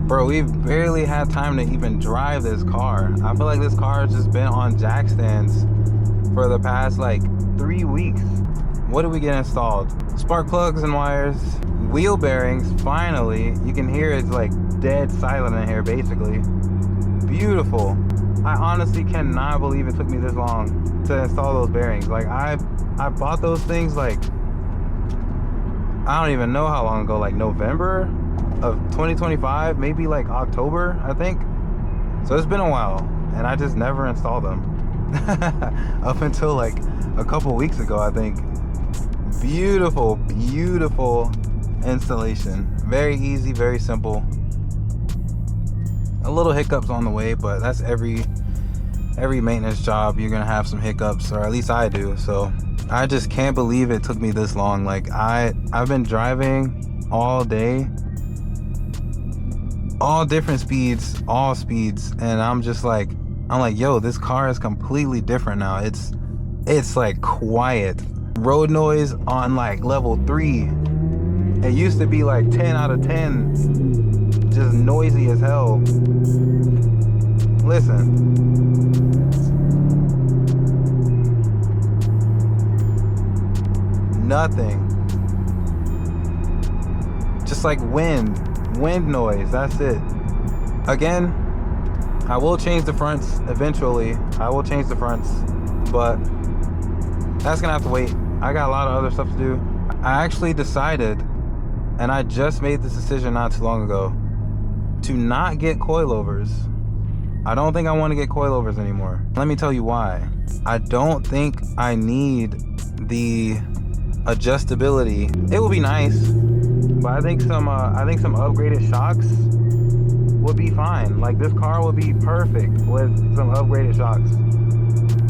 Bro, we've barely had time to even drive this car. I feel like this car has just been on jack stands for the past like 3 weeks. What did we get installed? Spark plugs and wires, wheel bearings, finally. You can hear it's like dead silent in here basically. Beautiful. I honestly cannot believe it took me this long to install those bearings. Like I bought those things like, I don't even know how long ago, like November of 2025, maybe like October, I think. So it's been a while and I just never installed them up until like a couple weeks ago, I think. Beautiful, beautiful installation. Very easy, very simple. A little hiccups on the way, but that's every maintenance job. You're gonna have some hiccups, or at least I do. So I just can't believe it took me this long. Like I've been driving all day, all different speeds, all speeds, and I'm like, yo, this car is completely different now. It's like quiet. Road noise on like level 3. It used to be like 10 out of 10, just noisy as hell. Listen. Nothing. Just like wind noise, that's it. Again, I will change the fronts eventually. I will change the fronts, but that's gonna have to wait. I got a lot of other stuff to do. I actually decided, and I just made this decision not too long ago, to not get coilovers. I don't think I want to get coilovers anymore. Let me tell you why. I don't think I need the adjustability. It will be nice, but I think some upgraded shocks would be fine. Like this car would be perfect with some upgraded shocks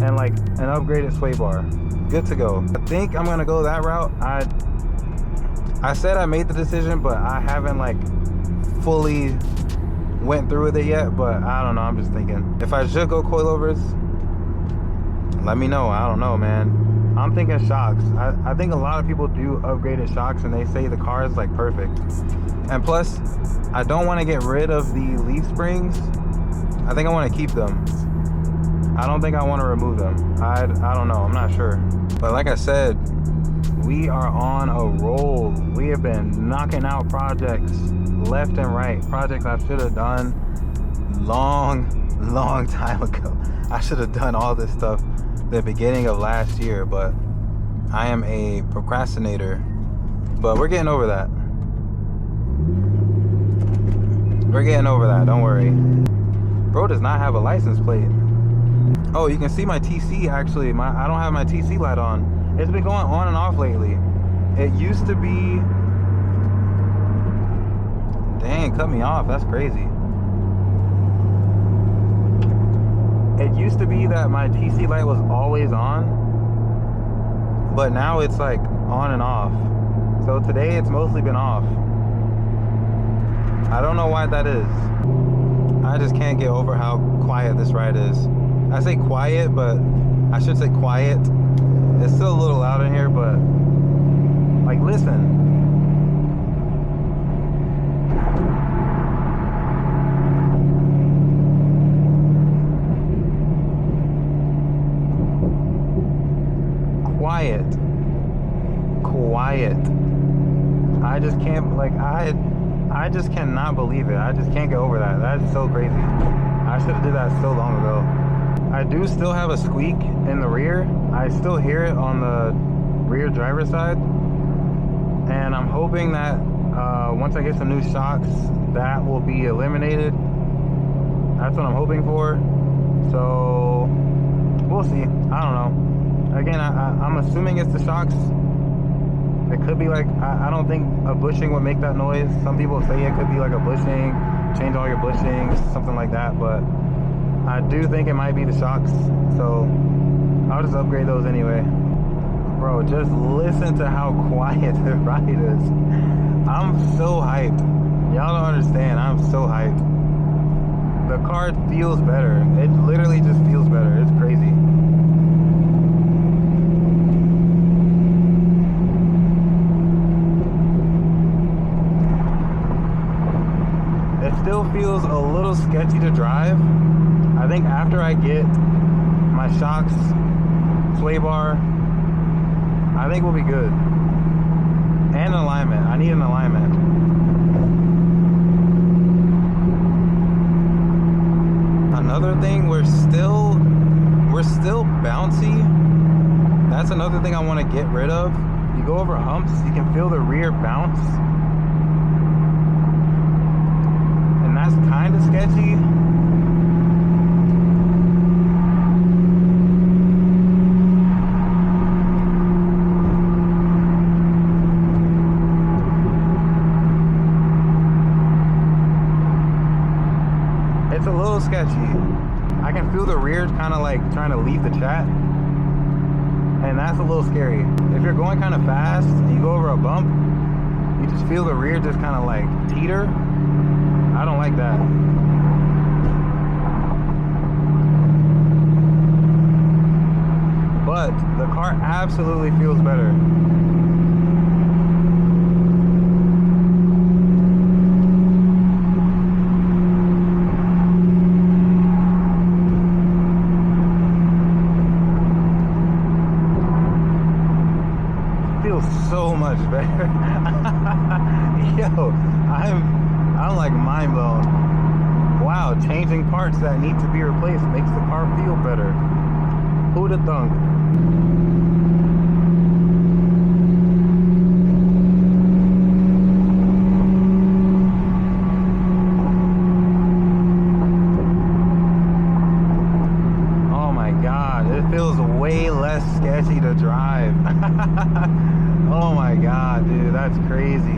and like an upgraded sway bar. Good to go. I think I'm gonna go that route. I said I made the decision, but I haven't like fully went through with it yet. But I don't know, I'm just thinking if I should go coilovers, let me know. I don't know, man. I'm thinking shocks. I think a lot of people do upgraded shocks and they say the car is like perfect. And plus, I don't want to get rid of the leaf springs. I think I want to keep them. I don't think I want to remove them. I don't know, I'm not sure. But like I said, we are on a roll. We have been knocking out projects left and right. Projects I should have done long time ago. I should have done all this stuff the beginning of last year, but I am a procrastinator. But we're getting over that. We're getting over that, don't worry. Bro does not have a license plate. Oh, you can see my TC actually. I don't have my TC light on. It's been going on and off lately. It used to be... Dang, cut me off. That's crazy. It used to be that my TC light was always on, but now it's like on and off. So today it's mostly been off. I don't know why that is. I just can't get over how quiet this ride is. I say quiet, but I should say quiet. It's still a little loud in here, but like, listen. Quiet. I just can't, like, I just cannot believe it. I just can't get over that. That's so crazy. I should have did that so long ago. I do still have a squeak in the rear. I still hear it on the rear driver's side. And I'm hoping that once I get some new shocks, that will be eliminated. That's what I'm hoping for. So we'll see. I don't know. Again, I'm assuming it's the shocks. It could be like, I don't think a bushing would make that noise. Some people say it could be like a bushing, change all your bushings, something like that. But I do think it might be the shocks. So I'll just upgrade those anyway. Bro, just listen to how quiet the ride is. I'm so hyped. Y'all don't understand. I'm so hyped. The car feels better. It literally just feels better. It's crazy. feels a little sketchy to drive. I think after I get my shocks, sway bar, I think we'll be good. And alignment. I need an alignment. Another thing, we're still bouncy. That's another thing I want to get rid of. You go over humps, you can feel the rear bounce. And that's kind of sketchy. It's a little sketchy. I can feel the rear kind of like trying to leave the chat. And that's a little scary. If you're going kind of fast and you go over a bump, you just feel the rear just kind of like teeter. I don't like that. But the car absolutely feels better. So much better. Yo, I'm like mind blown. Wow, changing parts that need to be replaced makes the car feel better. Who'da thunk? Oh my god, it feels way less sketchy to drive. Oh my god, dude, that's crazy.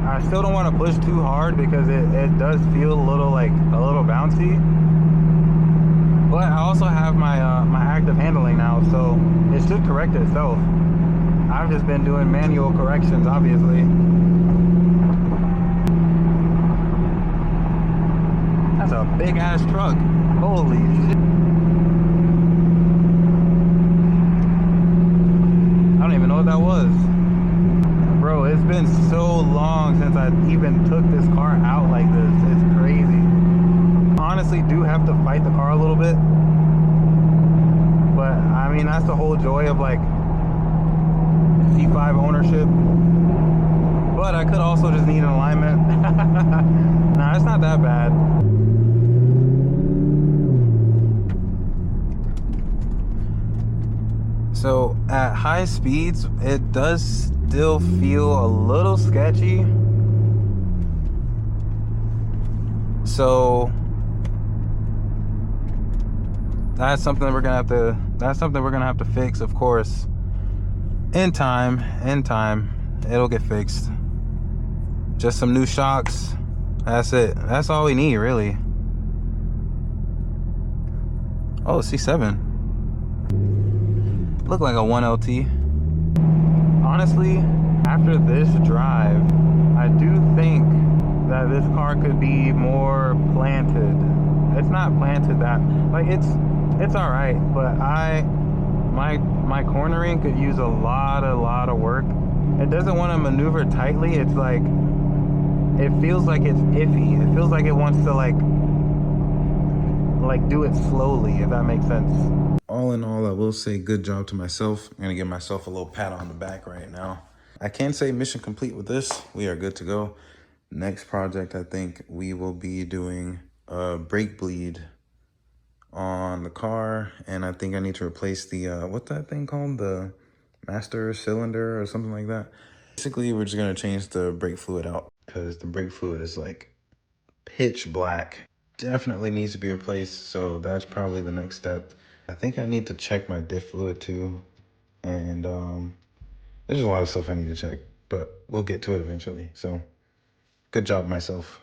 I still don't want to push too hard because it does feel a little bouncy. But I also have my my active handling now, so it should correct itself. I've just been doing manual corrections, obviously. That's a big ass truck. Holy shit. I don't even know what that was. Bro, it's been so long since I even took this car out like this. It's crazy. Honestly, do have to fight the car a little bit. But, I mean, that's the whole joy of, like, C5 ownership. But I could also just need an alignment. Nah, it's not that bad. So at high speeds, it does still feel a little sketchy. So that's something we're gonna have to fix, of course. In time, it'll get fixed. Just some new shocks. That's it. That's all we need, really. Oh, C7. Look like a 1LT. Honestly, after this drive, I do think that this car could be more planted. It's not planted that, like, it's all right, but my cornering could use a lot of work. It doesn't want to maneuver tightly. It's like, it feels like it's iffy. It feels like it wants to like do it slowly, if that makes sense. All in all, I will say good job to myself. I'm gonna give myself a little pat on the back right now. I can say mission complete with this. We are good to go. Next project, I think we will be doing a brake bleed on the car. And I think I need to replace the, what's that thing called? The master cylinder or something like that. Basically, we're just gonna change the brake fluid out because the brake fluid is like pitch black. Definitely needs to be replaced, so that's probably the next step. I think I need to check my diff fluid too, and there's a lot of stuff I need to check, but we'll get to it eventually. So good job myself.